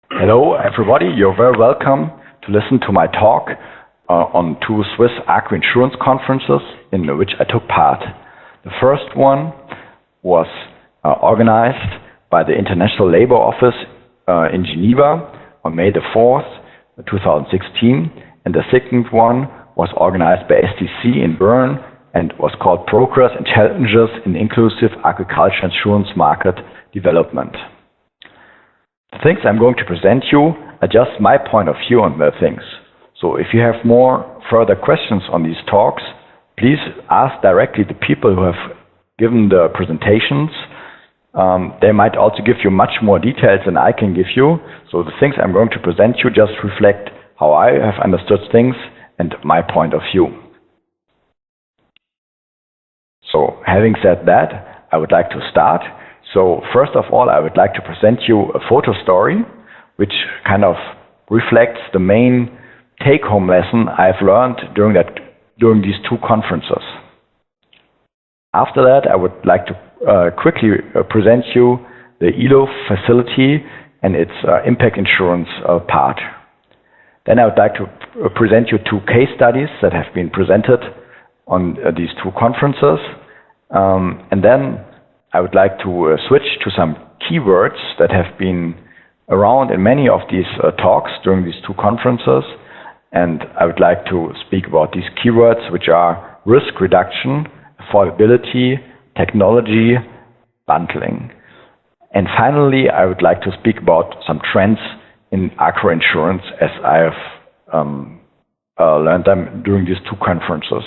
Hello everybody, you're very welcome to listen to my talk on two Swiss Agri insurance conferences in which I took part. The first one was organized by the International Labour Office in Geneva on May the 4th, 2016, and the second one was organized by STC in Bern and was called Progress and Challenges in Inclusive Agriculture Insurance Market Development. The things I'm going to present you are just my point of view on the things. So if you have more further questions on these talks, please ask directly the people who have given the presentations. They might also give you much more details than I can give you. So the things I'm going to present you just reflect how I have understood things and my point of view. So having said that, I would like to start. So first of all, I would like to present you a photo story, which kind of reflects the main take-home lesson I've learned during these two conferences. After that, I would like to quickly present you the ELO facility and its impact insurance part. Then I would like to present you two case studies that have been presented on these two conferences. And then I would like to switch to some keywords that have been around in many of these talks during these two conferences. And I would like to speak about these keywords, which are risk reduction, affordability, technology, bundling. And finally, I would like to speak about some trends in agri insurance as I have learned them during these two conferences.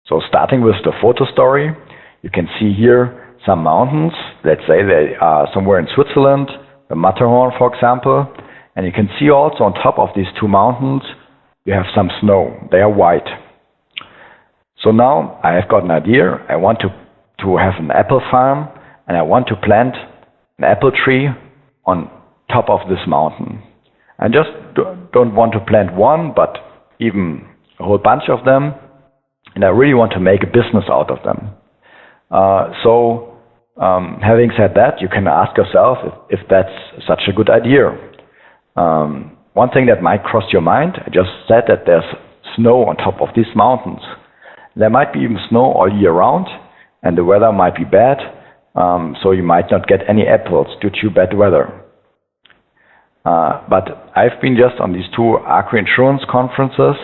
So starting with the photo story, you can see here some mountains. Let's say they are somewhere in Switzerland, the Matterhorn, for example. And you can see also on top of these two mountains, you have some snow. They are white. So now I have got an idea. I want to have an apple farm, and I want to plant an apple tree on top of this mountain. I just don't want to plant one, but even a whole bunch of them. And I really want to make a business out of them. Having said that, you can ask yourself if that's such a good idea. One thing that might cross your mind, I just said that there's snow on top of these mountains. There might be even snow all year round, and the weather might be bad, so you might not get any apples due to bad weather. But I've been just on these two agri insurance conferences,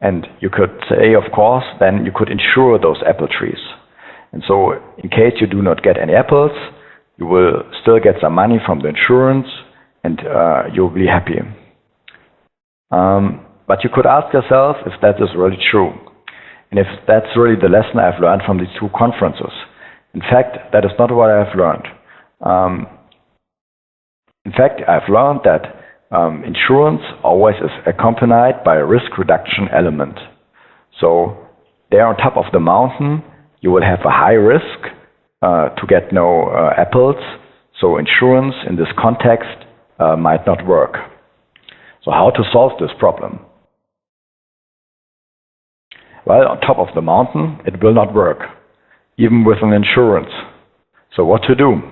and you could say, of course, then you could insure those apple trees. And so in case you do not get any apples, you will still get some money from the insurance, and you'll be happy. But you could ask yourself if that is really true, and if that's really the lesson I've learned from these two conferences. In fact, that is not what I've learned. In fact, I've learned that insurance always is accompanied by a risk reduction element. So there on top of the mountain, you will have a high risk to get no apples. So insurance in this context might not work. So how to solve this problem? Well, on top of the mountain, it will not work, even with an insurance. So what to do?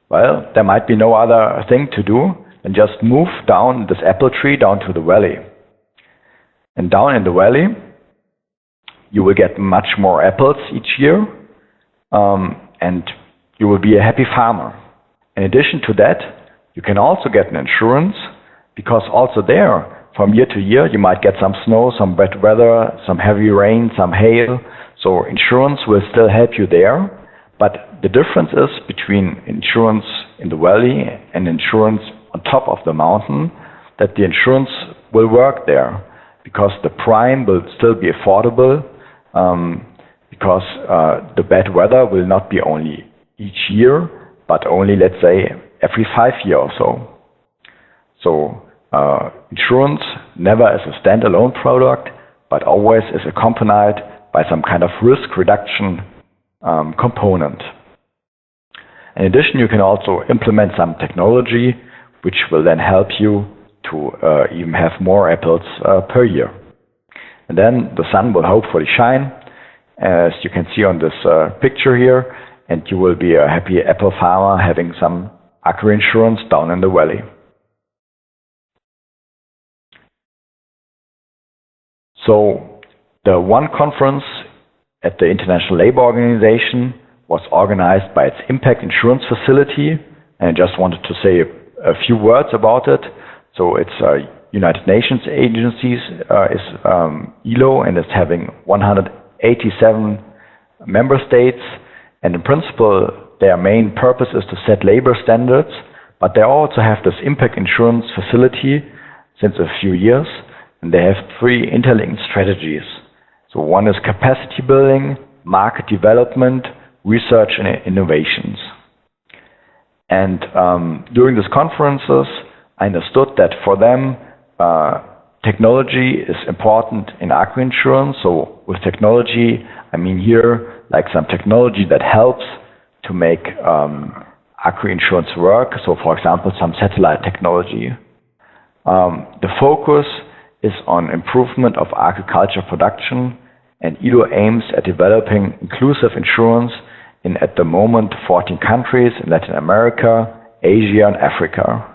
Well, there might be no other thing to do and just move down this apple tree down to the valley. And down in the valley, you will get much more apples each year, and you will be a happy farmer. In addition to that, you can also get an insurance, because also there, from year to year, you might get some snow, some bad weather, some heavy rain, some hail. So insurance will still help you there. But the difference is between insurance in the valley and insurance on top of the mountain, that the insurance will work there, because the prime will still be affordable, because the bad weather will not be only each year, but only, let's say, every 5 years or so. So insurance never is a standalone product, but always is accompanied by some kind of risk reduction component. In addition, you can also implement some technology which will then help you to even have more apples per year. And then the sun will hopefully shine, as you can see on this picture here, and you will be a happy apple farmer having some Agri insurance down in the valley. So the one conference at the International Labour Organization was organized by its Impact Insurance Facility, and I just wanted to say a few words about it. So it's a United Nations agencies, is ILO, and it's having 187 member states, and in principle their main purpose is to set labor standards, but they also have this Impact Insurance Facility since a few years, and they have 3 interlinked strategies. So one is capacity building, market development, research and innovations. And during these conferences, I understood that for them, technology is important in agri insurance. So with technology, I mean here, like some technology that helps to make agri insurance work. So for example, some satellite technology. The focus is on improvement of agriculture production, and ILO aims at developing inclusive insurance in, at the moment, 14 countries in Latin America, Asia and Africa.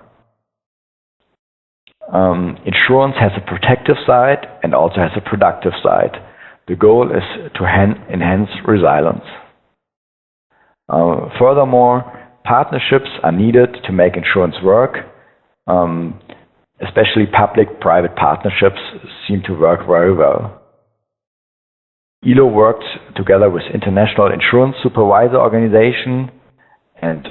Insurance has a protective side and also has a productive side. The goal is to enhance resilience. Furthermore, partnerships are needed to make insurance work. Especially public-private partnerships seem to work very well. ILO worked together with International Insurance Supervisor Organization, and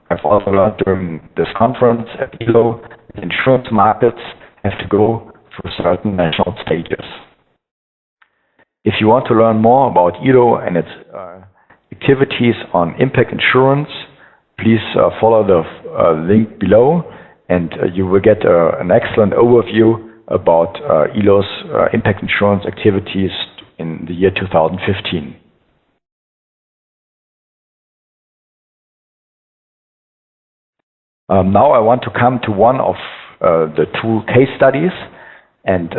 I've also learned during this conference at ILO that insurance markets have to go through certain national stages. If you want to learn more about ILO and its activities on impact insurance, please follow the link below, and you will get an excellent overview about ILO's impact insurance activities in the year 2015. Now I want to come to one of the 2 case studies, and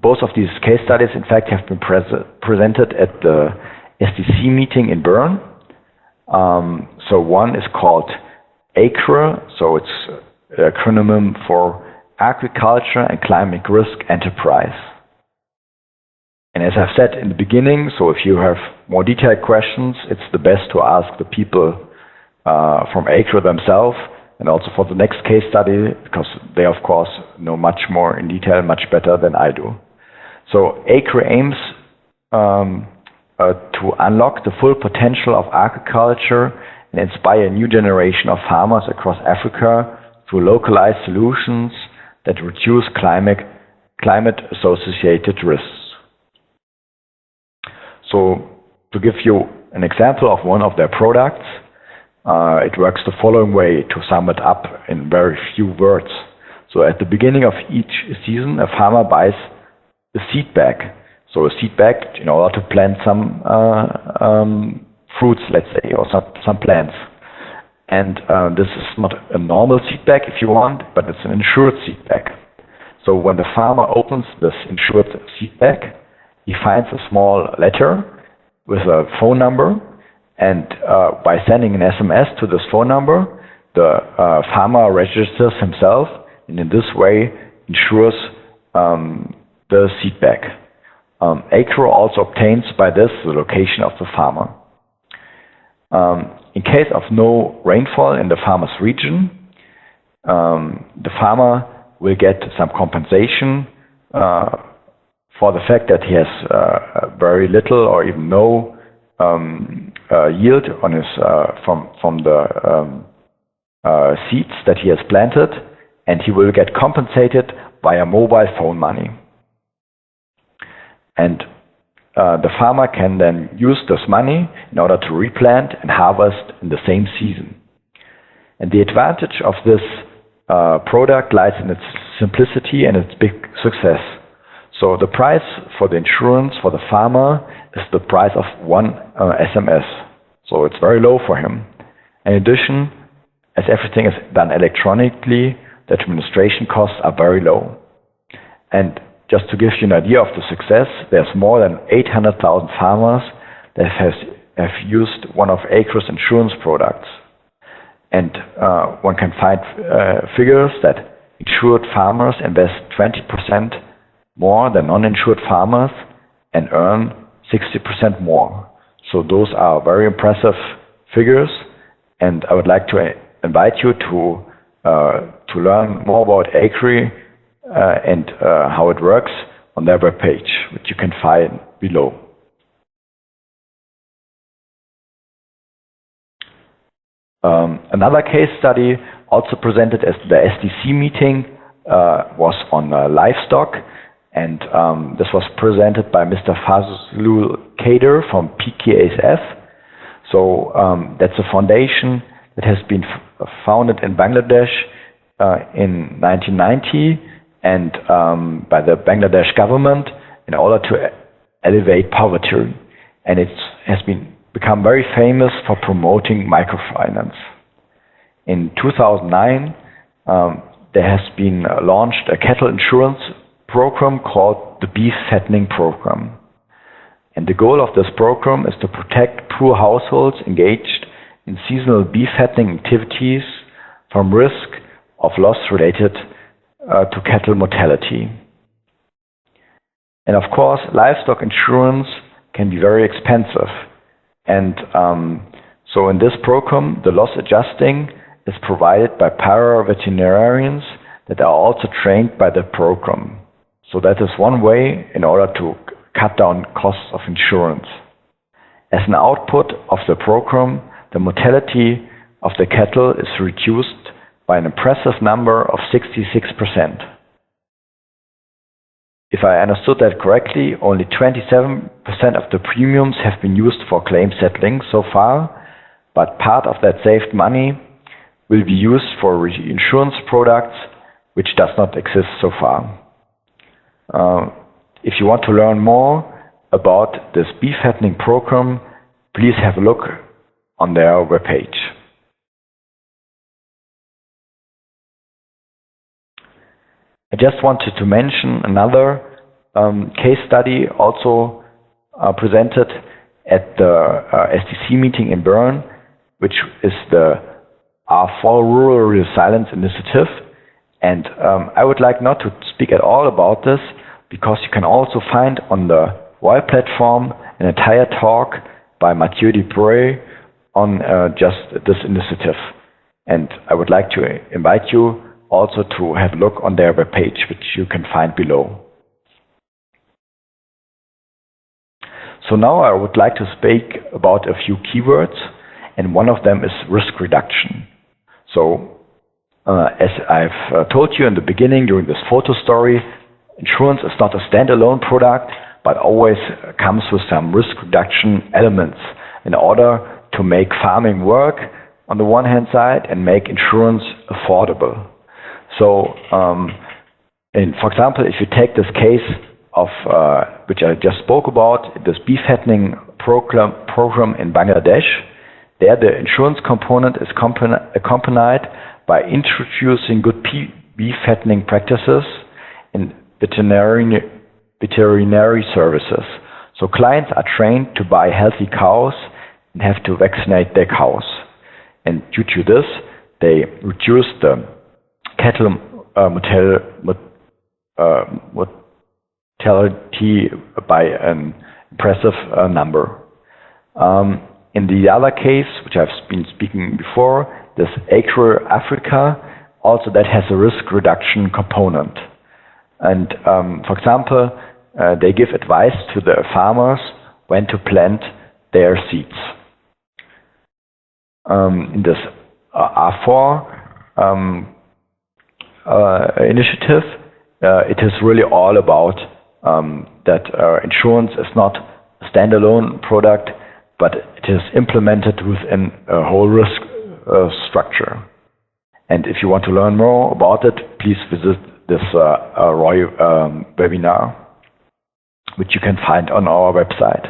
both of these case studies in fact have been presented at the SDC meeting in Bern. So one is called Agri, so it's an acronym for Agriculture and Climate Risk Enterprise. And as I've said in the beginning, so if you have more detailed questions, it's the best to ask the people from Agri themselves, and also for the next case study, because they of course know much more in detail, much better than I do. So Agri aims to unlock the full potential of agriculture and inspire a new generation of farmers across Africa through localized solutions that reduce climate-associated risks. So to give you an example of one of their products, it works the following way, to sum it up in very few words. So at the beginning of each season, a farmer buys a seed bag. So a seed bag in order to plant some fruits, let's say, or some plants. And this is not a normal seed bag if you want, but it's an insured seed bag. So when the farmer opens this insured seed bag, he finds a small letter with a phone number, and by sending an SMS to this phone number, the farmer registers himself, and in this way insures the seed bag. Agri also obtains by this the location of the farmer. In case of no rainfall in the farmer's region, the farmer will get some compensation for the fact that he has very little or even no yield on his from the seeds that he has planted, and he will get compensated via mobile phone money. And the farmer can then use this money in order to replant and harvest in the same season. And the advantage of this product lies in its simplicity and its big success. So the price for the insurance for the farmer is the price of one SMS. So it's very low for him. In addition, as everything is done electronically, the administration costs are very low. And just to give you an idea of the success, there's more than 800,000 farmers that have used one of Agri's insurance products. And one can find figures that insured farmers invest 20% more than non-insured farmers and earn 60% more. So those are very impressive figures, and I would like to invite you to learn more about Agri and how it works on their webpage, which you can find below. Another case study also presented at the SDC meeting was on livestock, and this was presented by Mr. Fazlul Kader from PKSF. So that's a foundation that has been founded in Bangladesh in 1990 and by the Bangladesh government in order to elevate poverty, and it has become very famous for promoting microfinance. In 2009, there has been launched a cattle insurance program called the Beef Fattening Program. And the goal of this program is to protect poor households engaged in seasonal beef fattening activities from risk of loss related to cattle mortality. And of course, livestock insurance can be very expensive. And so in this program, the loss adjusting is provided by para-veterinarians that are also trained by the program. So that is one way in order to cut down costs of insurance. As an output of the program, the mortality of the cattle is reduced by an impressive number of 66%. If I understood that correctly, only 27% of the premiums have been used for claim settling so far, but part of that saved money will be used for reinsurance products, which does not exist so far. If you want to learn more about this beef fattening program, please have a look on their webpage. I just wanted to mention another case study also presented at the SDC meeting in Bern, which is the R4 Rural Resilience Initiative. And I would like not to speak at all about this, because you can also find on the ROI platform an entire talk by Mathieu Dupré on just this initiative. And I would like to invite you also to have a look on their webpage, which you can find below. So now I would like to speak about a few keywords, and one of them is risk reduction. So as I've told you in the beginning during this photo story, insurance is not a standalone product, but always comes with some risk reduction elements in order to make farming work on the one hand side and make insurance affordable. So, for example, if you take this case of which I just spoke about, this beef fattening program in Bangladesh, there the insurance component is accompanied by introducing good beef fattening practices in veterinary services. So clients are trained to buy healthy cows and have to vaccinate their cows. And due to this, they reduce the cattle mortality by an impressive number. In the other case, which I've been speaking before, this Agri Africa, also that has a risk reduction component. And for example, they give advice to the farmers when to plant their seeds. In this R4 initiative, it is really all about that insurance is not a standalone product, but it is implemented within a whole risk structure. And if you want to learn more about it, please visit this ROI webinar, which you can find on our website.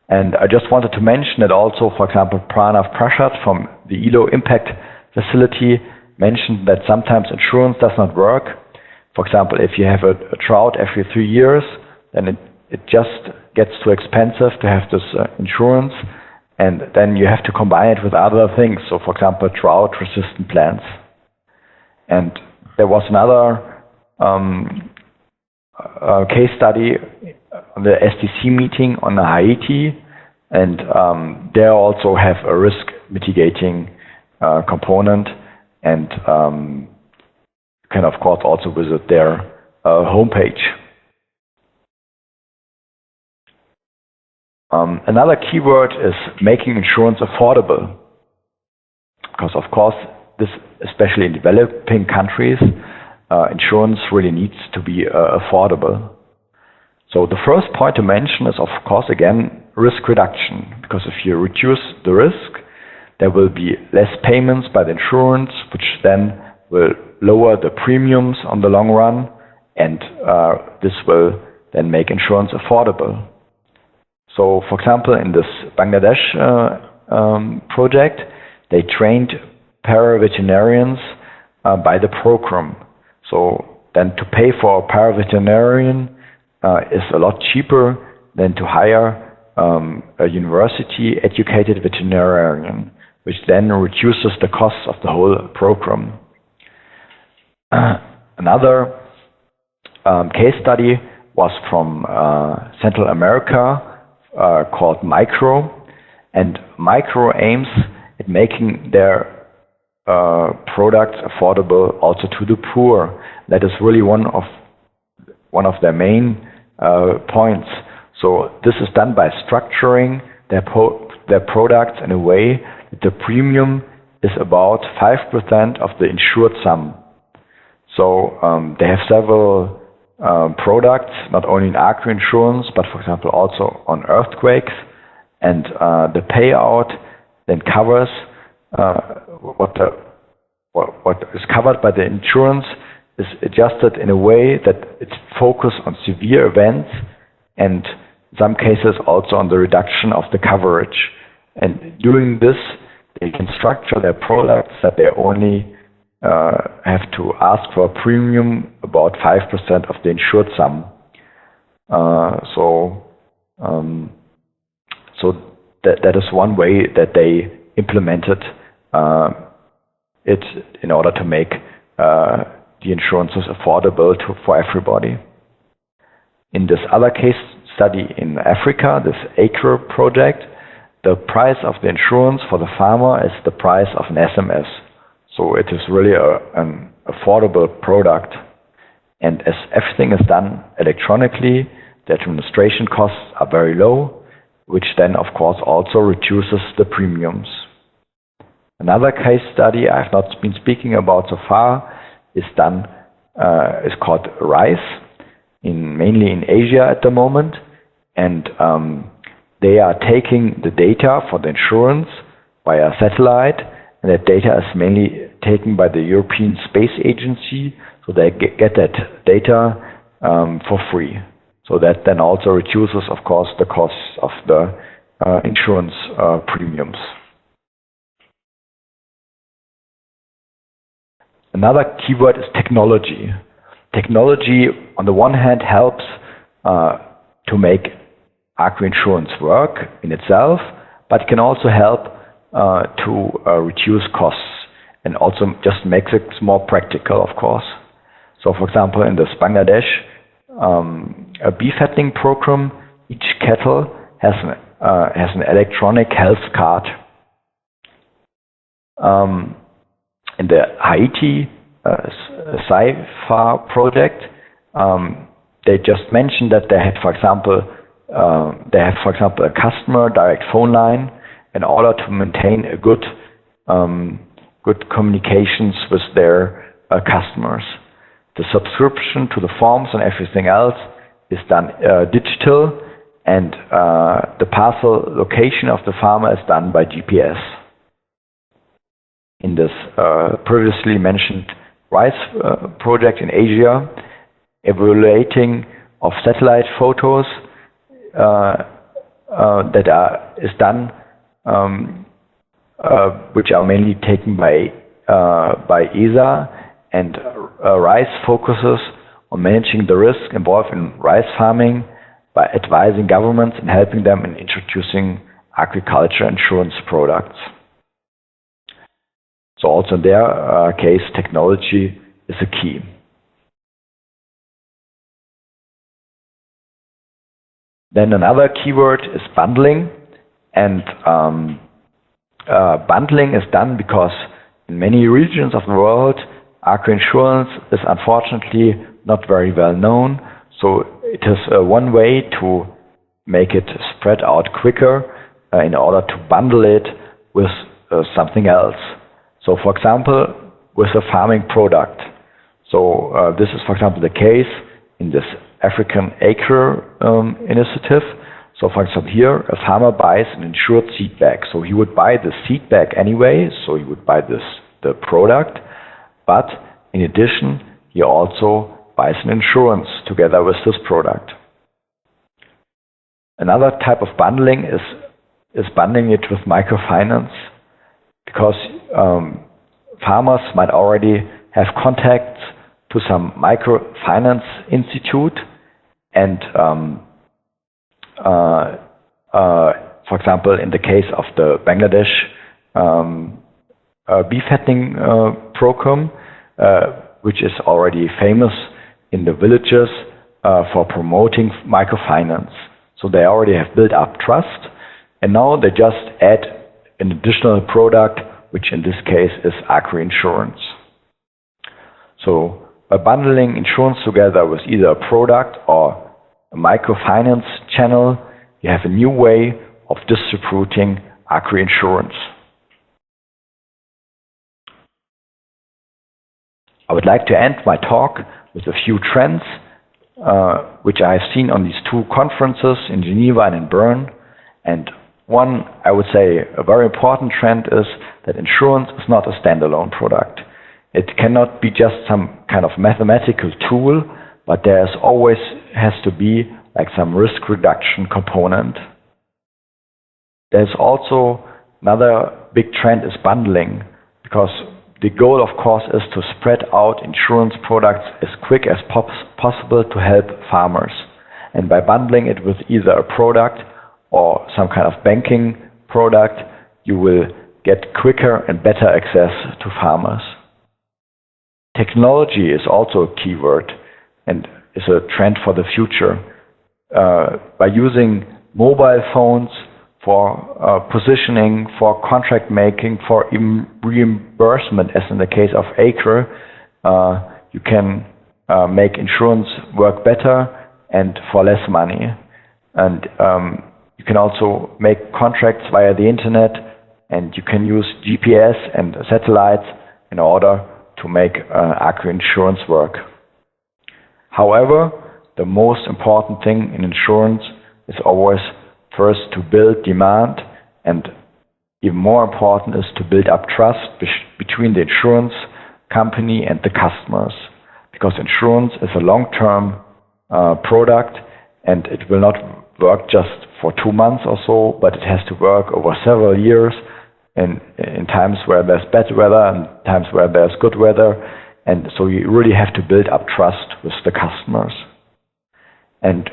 And I just wanted to mention that also, for example, Pranav Prashad from the ILO Impact Facility mentioned that sometimes insurance does not work. For example, if you have a drought every 3 years, then it just gets too expensive to have this insurance. And then you have to combine it with other things. So, for example, drought-resistant plants. And there was another case study on the SDC meeting on Haiti, and they also have a risk mitigating component, and you can of course also visit their homepage. Another keyword is making insurance affordable, because of course this, especially in developing countries, insurance really needs to be affordable. So the first point to mention is, of course, again, risk reduction, because if you reduce the risk, there will be less payments by the insurance, which then will lower the premiums on the long run, and this will then make insurance affordable. So, for example, in this Bangladesh project, they trained para-veterinarians by the program. So then to pay for a para-veterinarian is a lot cheaper than to hire a university-educated veterinarian, which then reduces the costs of the whole program. Another case study was from Central America, called Micro, and Micro aims at making their products affordable also to the poor. That is really one of their main points. So this is done by structuring their products in a way that the premium is about 5% of the insured sum. So they have several products, not only in agri insurance, but for example also on earthquakes, and the payout then covers what is covered by the insurance is adjusted in a way that it focuses on severe events, and in some cases also on the reduction of the coverage. And doing this, they can structure their products that they only have to ask for a premium about 5% of the insured sum. So that is one way that they implemented it in order to make the insurances affordable for everybody. In this other case study in Africa, this Agri project, the price of the insurance for the farmer is the price of an SMS. So it is really an affordable product. And as everything is done electronically, the administration costs are very low, which then of course also reduces the premiums. Another case study I've not been speaking about so far is called RISE, mainly in Asia at the moment, and they are taking the data for the insurance via satellite, and that data is mainly taken by the European Space Agency, so they get that data for free. So that then also reduces, of course, the costs of the insurance premiums. Another keyword is technology. Technology, on the one hand, helps to make agri-insurance work in itself, but can also help to reduce costs and also just makes it more practical, of course. So, for example, in this Bangladesh a beef fattening program, each cattle has an electronic health card. In the Haiti SAIFA project, they just mentioned that they had, for example, a customer direct phone line in order to maintain a good communications with their customers. The subscription to the forms and everything else is done digital, and the parcel location of the farmer is done by GPS. In this previously mentioned RISE project in Asia, evaluating of satellite photos is done, which are mainly taken by ESA, and RISE focuses on managing the risk involved in rice farming by advising governments and helping them in introducing agriculture insurance products. So also in their case, technology is a key. Then another keyword is bundling, and bundling is done because in many regions of the world, agri-insurance is unfortunately not very well known. So it is one way to make it spread out quicker in order to bundle it with something else. So for example, with a farming product. So this is, for example, the case in this African Acre initiative. So for example, here a farmer buys an insured seed bag. So he would buy the seed bag anyway, so he would buy the product, but in addition, he also buys an insurance together with this product. Another type of bundling is bundling it with microfinance, because farmers might already have contacts to some microfinance institute, and for example, in the case of the Bangladesh beef fattening program, which is already famous in the villages for promoting microfinance. So they already have built up trust, and now they just add an additional product, which in this case is agri-insurance. So by bundling insurance together with either a product or a microfinance channel, you have a new way of distributing agri-insurance. I would like to end my talk with a few trends which I have seen on these two conferences in Geneva and in Bern. And one, I would say, a very important trend is that insurance is not a standalone product. It cannot be just some kind of mathematical tool, but there always has to be like some risk reduction component. There's also another big trend is bundling, because the goal, of course, is to spread out insurance products as quick as possible to help farmers. And by bundling it with either a product or some kind of banking product, you will get quicker and better access to farmers. Technology is also a keyword and is a trend for the future. By using mobile phones for positioning, for contract making, for even reimbursement, as in the case of Agri, you can make insurance work better and for less money. And you can also make contracts via the internet, and you can use GPS and satellites in order to make agri-insurance work. However, the most important thing in insurance is always first to build demand, and even more important is to build up trust between the insurance company and the customers, because insurance is a long-term product, and it will not work just for 2 months or so, but it has to work over several years, and in times where there's bad weather and times where there's good weather. And so you really have to build up trust with the customers. And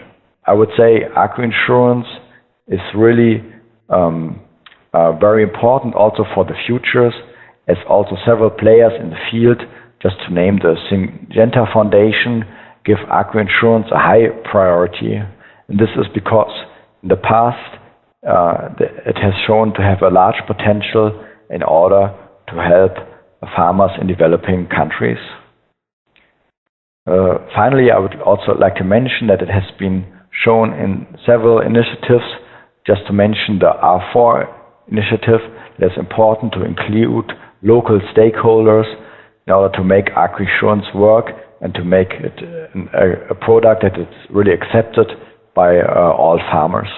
I would say agri-insurance is really very important also for the futures, as also several players in the field, just to name the Syngenta Foundation, give agri-insurance a high priority. And this is because in the past it has shown to have a large potential in order to help farmers in developing countries. Finally, I would also like to mention that it has been shown in several initiatives. Just to mention the R4 initiative, it is important to include local stakeholders in order to make agri-insurance work and to make it a product that is really accepted by all farmers.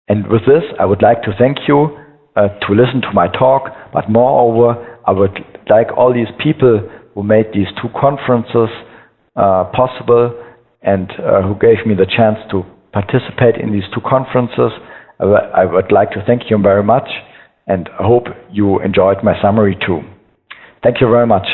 And with this, I would like to thank you to listen to my talk, but moreover, I would like all these people who made these two conferences possible and who gave me the chance to participate in these two conferences. I would like to thank you very much, and I hope you enjoyed my summary too. Thank you very much.